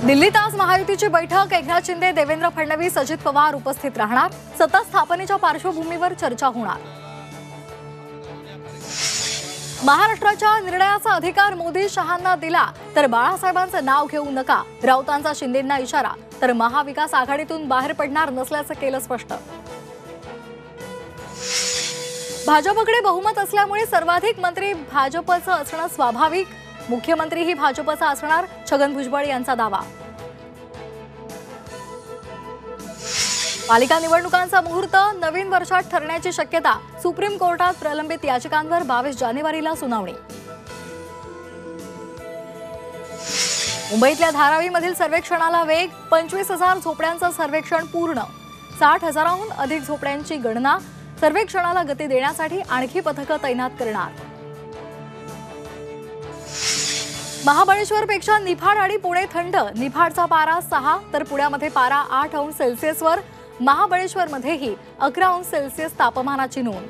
दिल्लीत आज महायुतीची बैठक। एकनाथ शिंदे, देवेंद्र फडणवीस, अजित पवार उपस्थित राहणार। सत्ता स्थापनेच्या पार्श्वभूमीवर चर्चा होणार। महाराष्ट्राच्या निर्णयाचा अधिकार मोदी शहांना दिला तर बाळासाहेबांचं नाव घेऊ नका, राऊतांचा शिंदेंना इशारा। तर महाविकास आघाडीतून बाहेर पडणार नसल्याचं केलं स्पष्ट। भाजपकडे बहुमत असल्यामुळे सर्वाधिक मंत्री भाजपचं असणं स्वाभाविक, मुख्यमंत्रीही भाजपचा असणार, छगन भुजबळ यांचा दावा। पालिका निवडणुकांचा मुहूर्त नवीन वर्षात ठरण्याची शक्यता। सुप्रीम कोर्टात प्रलंबित याचिकांवर 22 जानेवारीला सुनावणी। मुंबईतल्या धारावीमधील सर्वेक्षणाला वेग। 25,000 झोपड्यांचं सर्वेक्षण पूर्ण। 60,000हून अधिक झोपड्यांची गणना। सर्वेक्षणाला गती देण्यासाठी आणखी पथकं तैनात करणार। महाबळेश्वरपेक्षा निफाड आणि पुणे थंड। निफाडचा पारा 6 तर पुण्यामध्ये पारा 8 अंश सेल्सिअसवर। महाबळेश्वरमध्येही 11 अंश सेल्सिअस तापमानाची नोंद।